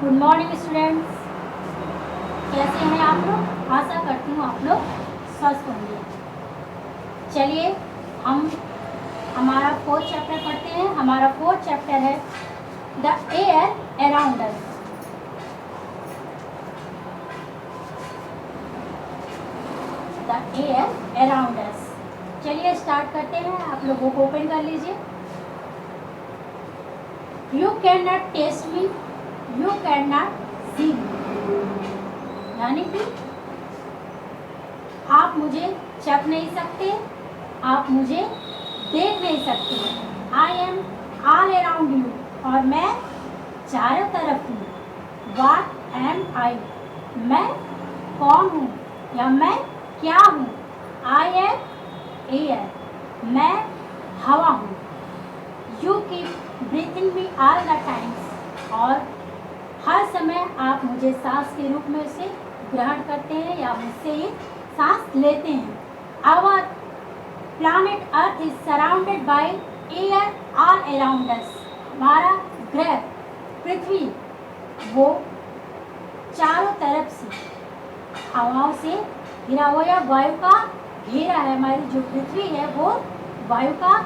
Good morning students, कैसे हैं आप लोग। आशा करती हूँ आप लोग स्वस्थ होंगे। चलिए हम हमारा 4th चैप्टर पढ़ते हैं। हमारा 4th चैप्टर है the air around us. The air around us. चलिए स्टार्ट करते हैं। आप लोग बुक ओपन कर लीजिए। You can not test me, you can not see me, यानी कि आप मुझे चख नहीं सकते, आप मुझे देख नहीं सकते। I am all around you, और मैं चारों तरफ हूँ। व्हाट एम आई, मैं कौन हूँ या मैं क्या हूँ। आई एम एयर, मैं हवा हूँ। You keep breathing me all the times, और हर समय आप मुझे सांस के रूप में उसे ग्रहण करते हैं या मुझसे ही सांस लेते हैं। Our planet earth is surrounded by air all around us. हमारा ग्रह पृथ्वी वो चारों तरफ से हवाओं से घिरा हुआ या वायु का घेरा है। हमारी जो पृथ्वी है वो वायु का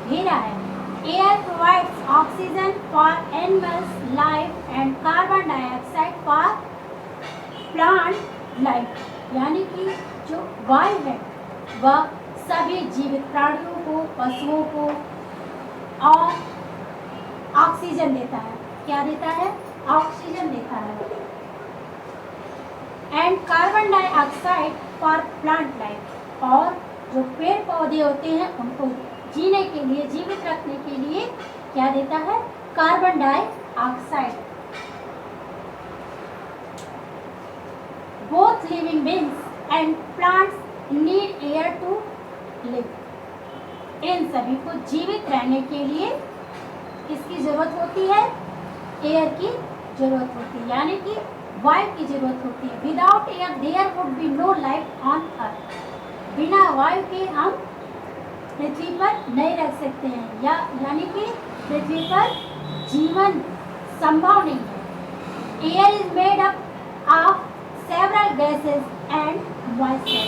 घेरा है। Air provides oxygen for animals life and carbon dioxide for plant life, यानी कि जो वायु है वह सभी जीवित प्राणियों को, पशुओं को और ऑक्सीजन देता है। क्या देता है? ऑक्सीजन देता है। And carbon dioxide for plant life, और जो पेड़ पौधे होते हैं उनको जीने के लिए, जीवित रखने के लिए क्या देता है? Carbon dioxide. Both living beings and plants need air to live. इन सभी को जीवित रहने के लिए किसकी जरूरत होती है? एयर की जरूरत होती है, यानी कि वायु की जरूरत होती है। Without air there would be no life on earth. बिना वायु के हम पृथ्वी पर नहीं रह सकते हैं, यानी कि पृथ्वी पर जीवन संभव नहीं है। Air is made up of several gases and moisture.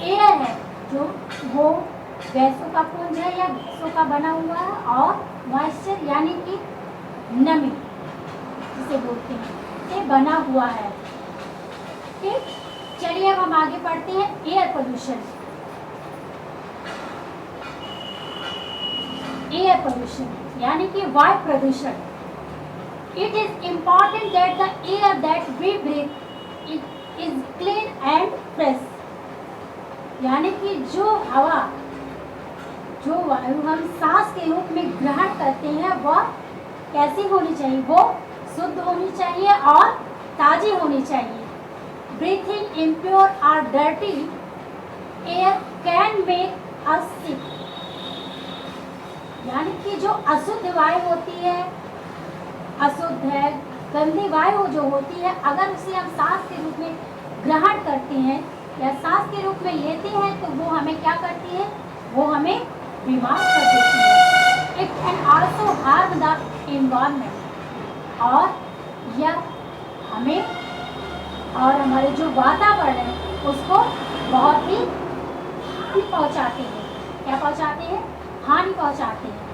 Air है जो वो गैसों का पुंज है या गैसों का बना हुआ है, और मॉइस्चर यानी कि नमी जिसे बोलते हैं, से बना हुआ है। ठीक, चलिए अब हम आगे पढ़ते हैं। Air pollution. एयर पोल्यूशन यानी कि वायु प्रदूषण। It is important that the air that we breathe is clean and fresh, यानी कि जो हवा, जो वायु हम सांस के रूप में ग्रहण करते हैं वह कैसी होनी चाहिए? वो शुद्ध होनी चाहिए और ताजी होनी चाहिए। ब्रीथिंग इम्प्योर और dirty air can make us sick, यानी कि जो अशुद्ध वायु होती है, अशुद्ध है, गंदी वायु जो होती है, अगर उसे हम सांस के रूप में ग्रहण करते हैं या सांस के रूप में लेते हैं तो वो हमें क्या करती है? वो हमें बीमार कर देती है। It can also harm the environment, और यह हमें और हमारे जो वातावरण है उसको बहुत ही हानि पहुंचाते हैं। क्या पहुंचाते हैं? हानि पहुंचाते हैं।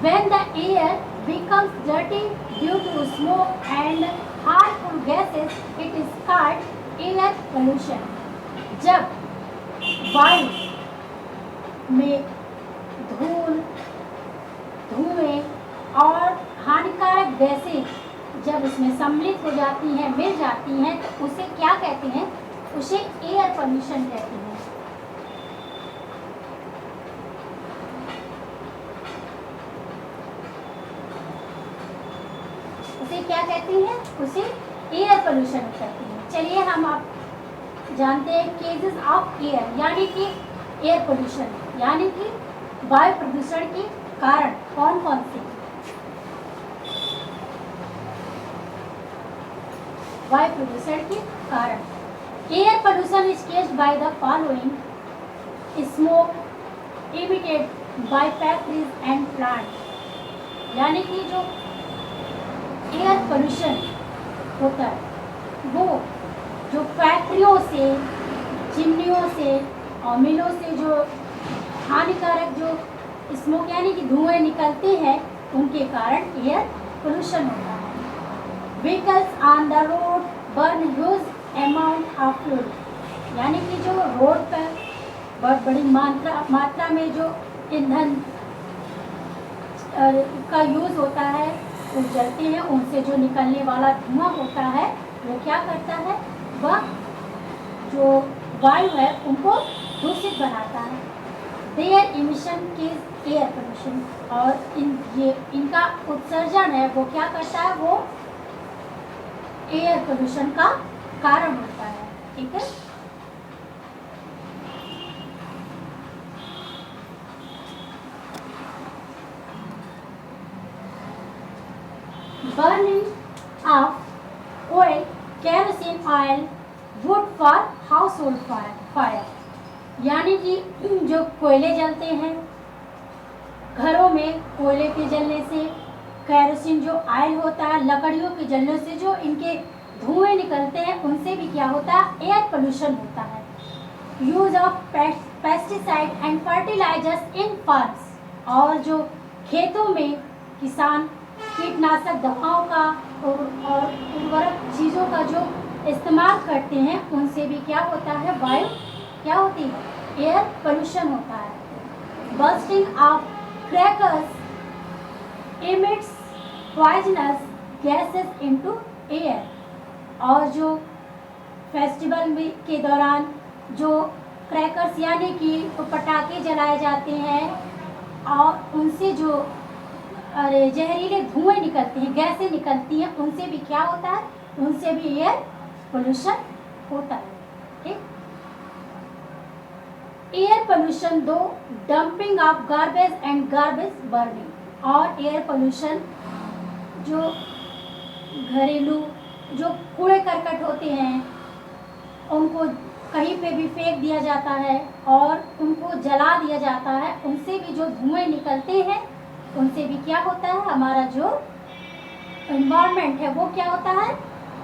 When the air becomes dirty due to smoke and harmful gases, it is called air pollution. जब वायु में धूल, धुएं और हानिकारक गैसें जब उसमें सम्मिलित हो जाती हैं, मिल जाती हैं, तो उसे क्या कहते हैं? उसे एयर पोल्यूशन कहते हैं। उसे क्या कहते हैं? उसे एयर पोल्यूशन कहते हैं। चलिए हम आप जानते हैं केसेस ऑफ एयर, यानी कि एयर पोल्यूशन यानी कि वायु प्रदूषण के कारण कौन कौन से? वायु प्रदूषण के कारण air pollution is caused by the following: smoke emitted by factories and plant, यानी कि जो एयर पोल्यूशन होता है वो जो फैक्ट्रियों से, चिमनियों से और मिलों से जो हानिकारक जो स्मोक यानी कि धुएं निकलते हैं, उनके कारण एयर पोल्यूशन होता है। Vehicles on the road burn huge amount of fuel, यानी कि जो रोड पर बहुत बड़ी मात्रा में जो ईंधन का यूज़ होता है, वो जलते हैं, उनसे जो निकलने वाला धुआं होता है वो क्या करता है, वह जो वायु है उनको दूषित बनाता है। Their emission is air pollution, और इनका उत्सर्जन है वो क्या करता है, वो एयर पोल्यूशन का कारण होता है। ठीक है, burning of oil, kerosene oil, would for house hold fire, यानी कि जो कोयले जलते हैं घरों में, कोयले के जलने से, केरोसिन जो ऑयल होता है, लकड़ियों के जलने से जो इनके धुएं निकलते हैं, उनसे भी क्या होता है, एयर पोल्यूशन होता है। Use of pesticide and fertilisers in farms, और जो खेतों में किसान कीटनाशक दवाओं का और उर्वरक चीज़ों का जो इस्तेमाल करते हैं, उनसे भी क्या होता है, वायु क्या होती है, एयर पोल्यूशन होता है। Bursting of crackers emits poisonous gases into air, और जो फेस्टिवल के दौरान जो क्रैकर्स यानी कि पटाखे जलाए जाते हैं और उनसे जो जहरीले धुएं निकलते हैं, गैसें निकलती हैं, उनसे भी क्या होता है, उनसे भी एयर पोल्यूशन होता है। ठीक, एयर पोल्यूशन दो dumping of garbage and garbage burning, और एयर पोल्यूशन जो घरेलू जो कूड़े करकट होते हैं उनको कहीं पे भी फेंक दिया जाता है और उनको जला दिया जाता है, उनसे भी जो धुएं निकलते हैं, उनसे भी क्या होता है, हमारा जो एनवायरनमेंट है वो क्या होता है,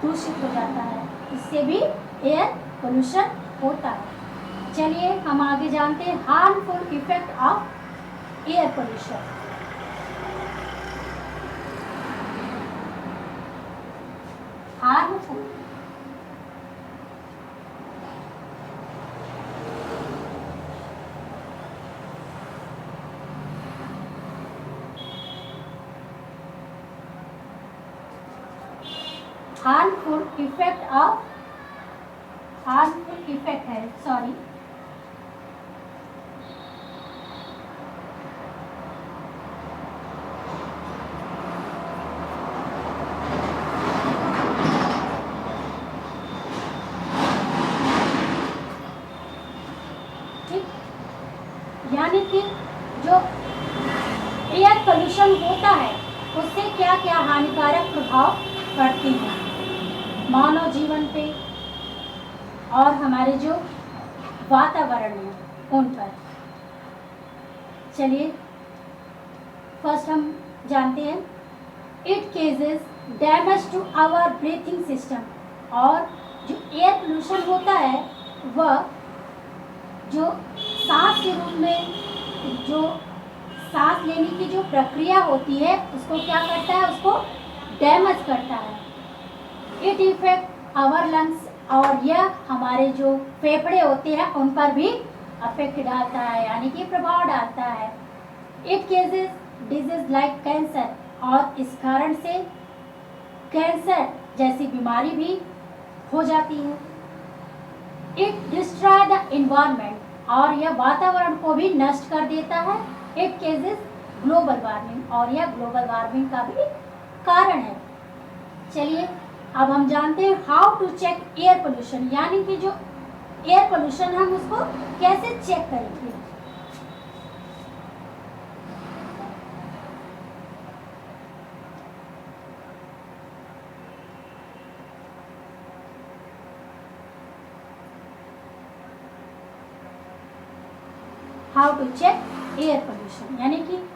दूषित हो जाता है, इससे भी एयर पोल्यूशन होता है। चलिए हम आगे जानते हैं harmful effect of air pollution. Harmful, harmful effect of, harmful effect है, सॉरी, यानी कि जो एयर पोल्यूशन होता है उससे क्या क्या हानिकारक प्रभाव पड़ते हैं मानव जीवन पे और हमारे जो वातावरण है उन पर। चलिए फर्स्ट हम जानते हैं, it causes damage to our breathing system, और जो एयर पोल्यूशन होता है वह जो सांस के रूप में जो सांस लेने की जो प्रक्रिया होती है उसको क्या करता है, उसको डैमेज करता है। इट इफेक्ट आवर लंग्स, और यह हमारे जो फेफड़े होते हैं उन पर भी अफेक्ट डालता है, यानी कि प्रभाव डालता है। इट केजेस डिजीज लाइक कैंसर, और इस कारण से कैंसर जैसी बीमारी भी हो जाती है। इट डिस्ट्रॉय द एनवायरनमेंट, और यह वातावरण को भी नष्ट कर देता है। इट केजेस ग्लोबल वार्मिंग, और यह ग्लोबल वार्मिंग का भी कारण है। चलिए अब हम जानते हैं how to check air pollution, यानी कि जो एयर पोल्यूशन हम उसको कैसे चेक करेंगे। How to check air pollution, यानी कि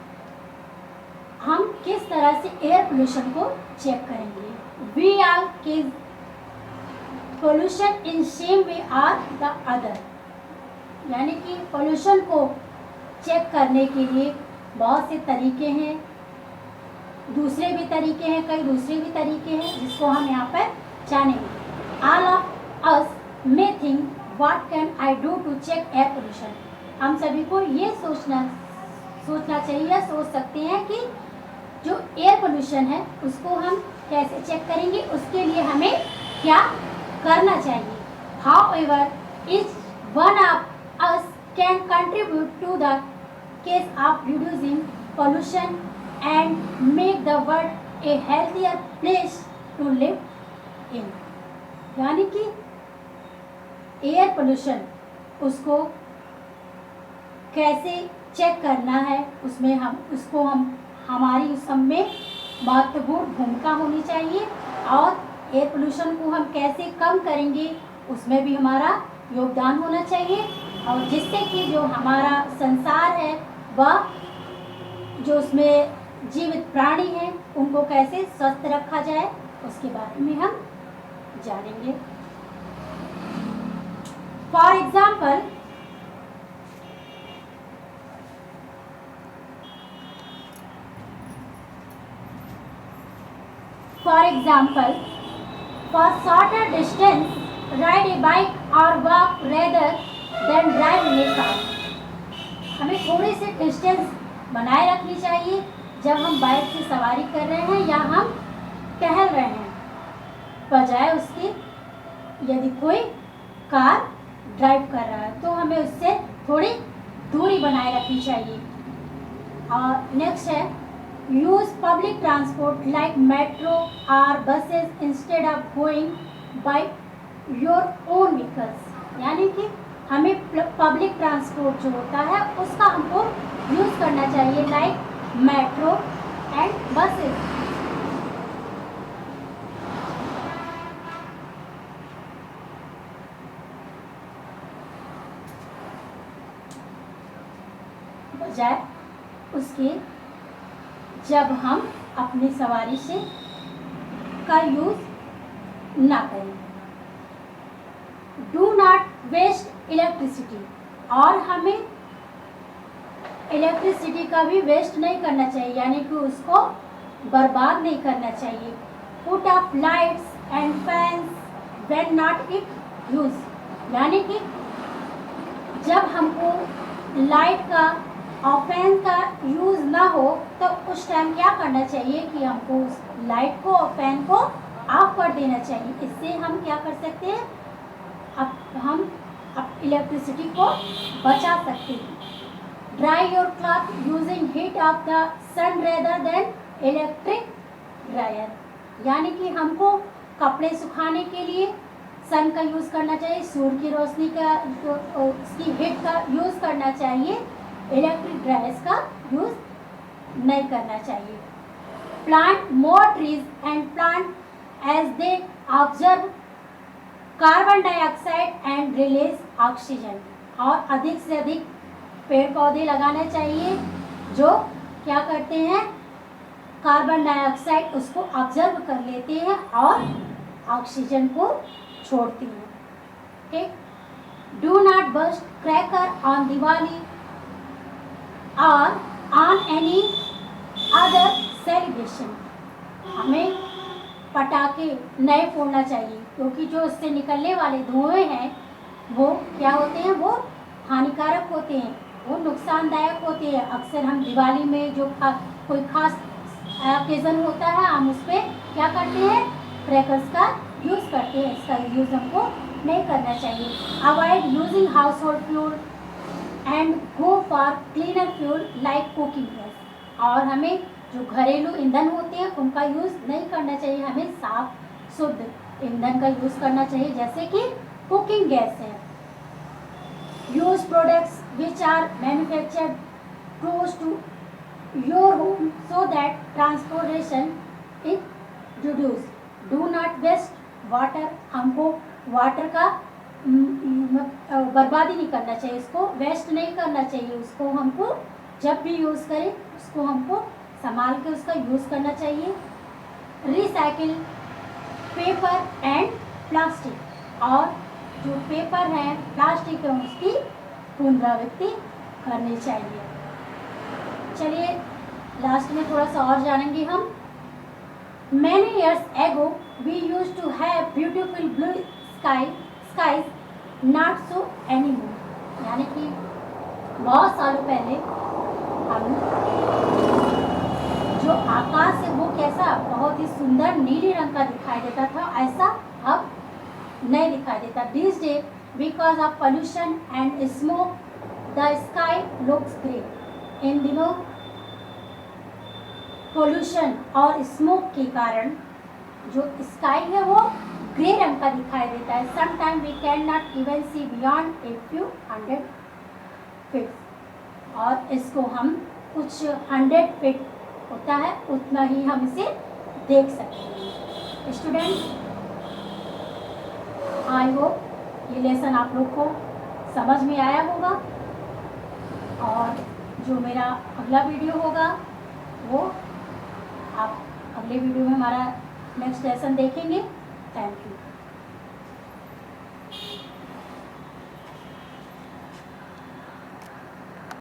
हम किस तरह से एयर पोल्यूशन को चेक करेंगे। We all case pollution in same way or the other, यानी कि पोल्यूशन को चेक करने के लिए बहुत से तरीके हैं, दूसरे भी तरीके हैं, कई दूसरे भी तरीके हैं जिसको हम यहाँ पर जानेंगे। All of us may think what can I do to check air pollution. हम सभी को ये सोचना चाहिए या सोच सकते हैं कि जो एयर पोल्यूशन है उसको हम कैसे चेक करेंगे, उसके लिए हमें क्या करना चाहिए। However each one of us can contribute to the case of reducing pollution and make the world a healthier place to live in। यानी कि एयर पोल्यूशन उसको कैसे चेक करना है, उसमें हम हमारी उस सब में महत्वपूर्ण भूमिका होनी चाहिए, और एयर पोल्यूशन को हम कैसे कम करेंगे उसमें भी हमारा योगदान होना चाहिए, और जिससे कि जो हमारा संसार है वह जो उसमें जीवित प्राणी हैं उनको कैसे स्वस्थ रखा जाए उसके बारे में हम जानेंगे। For example, for shorter distance, ride a bike or walk rather than drive in a car। हमें थोड़ी सी डिस्टेंस बनाए रखनी चाहिए जब हम बाइक की सवारी कर रहे हैं या हम टहल रहे हैं, बजाय उसके यदि कोई कार ड्राइव कर रहा है तो हमें उससे थोड़ी दूरी बनाए रखनी चाहिए। और नेक्स्ट है, use public transport like metro और buses instead of going by your own vehicles. यानी कि हमें पब्लिक ट्रांसपोर्ट जो होता है उसका हमको यूज़ करना चाहिए, लाइक मेट्रो एंड बसेस। बजाय उसके जब हम अपनी सवारी से का यूज ना करें। डू नॉट वेस्ट इलेक्ट्रिसिटी, और हमें इलेक्ट्रिसिटी का भी वेस्ट नहीं करना चाहिए, यानी कि उसको बर्बाद नहीं करना चाहिए। Put up lights and fans when not it use, यानी कि जब हमको लाइट का और फैन का यूज़ ना हो तो उस टाइम क्या करना चाहिए कि हमको उस लाइट को और फैन को ऑफ कर देना चाहिए। इससे हम क्या कर सकते हैं, हम इलेक्ट्रिसिटी को बचा सकते हैं। Dry your cloth using heat of the sun rather than electric dryer, यानी कि हमको कपड़े सुखाने के लिए सन का यूज़ करना चाहिए, सूर्य की रोशनी का उसकी हीट का यूज़ करना चाहिए, इलेक्ट्रिक ड्रायर्स का यूज़ नहीं करना चाहिए। Plant more trees and plant as they observe carbon dioxide and release oxygen, और अधिक से अधिक पेड़ पौधे लगाने चाहिए जो क्या करते हैं, कार्बन डाइऑक्साइड उसको ऑब्जर्व कर लेते हैं और ऑक्सीजन को छोड़ती हैं। ठीक। Do not bust cracker on Diwali or on any other celebration, हमें पटाखे नहीं फोड़ना चाहिए क्योंकि जो उससे निकलने वाले धुएं हैं वो क्या होते हैं, वो हानिकारक होते हैं, वो नुकसानदायक होते हैं। अक्सर हम दिवाली में जो कोई खास ओकेज़न होता है हम उस पर क्या करते हैं, क्रैकर्स का यूज़ करते हैं। इसका यूज़ हमको नहीं करना चाहिए। Avoid using house hold fuel and go for cleaner fuel like cooking gas, और हमें जो घरेलू ईंधन होते हैं उनका यूज़ नहीं करना चाहिए, हमें साफ शुद्ध ईंधन का यूज़ करना चाहिए जैसे कि कुकिंग गैस है। Use products which are manufactured close to your home so that transportation is reduce. Do not waste water, हमको वाटर का बर्बादी नहीं करना चाहिए, उसको वेस्ट नहीं करना चाहिए, उसको हमको जब भी यूज़ करें उसको हमको संभाल के उसका यूज़ करना चाहिए। रिसाइकिल, पे पेपर एंड प्लास्टिक, और जो पेपर है प्लास्टिक है उसकी पुनरावृत्ति करनी चाहिए। चलिए लास्ट में थोड़ा सा और जानेंगे हम। Many years ago we used to have beautiful blue skies, not so anymore। यानी कि बहुत सालों पहले हम जो आकाश है वो कैसा बहुत ही सुंदर नीले रंग का दिखाई देता था, ऐसा अब नहीं दिखाई देता। These days because of pollution and smoke the sky looks grey। इन दिनों पोल्यूशन और स्मोक के कारण जो स्काई है वो ग्रे रंग का दिखाई देता है। Sometime we can not even see beyond a few 100 feet, और इसको हम कुछ 100 फीट होता है उतना ही हम इसे देख सकते हैं। स्टूडेंट, आई होप ये लेसन आप लोग को समझ में आया होगा, और जो मेरा अगला वीडियो होगा वो आप अगले वीडियो में हमारा नेक्स्ट लेसन देखेंगे। Thank you.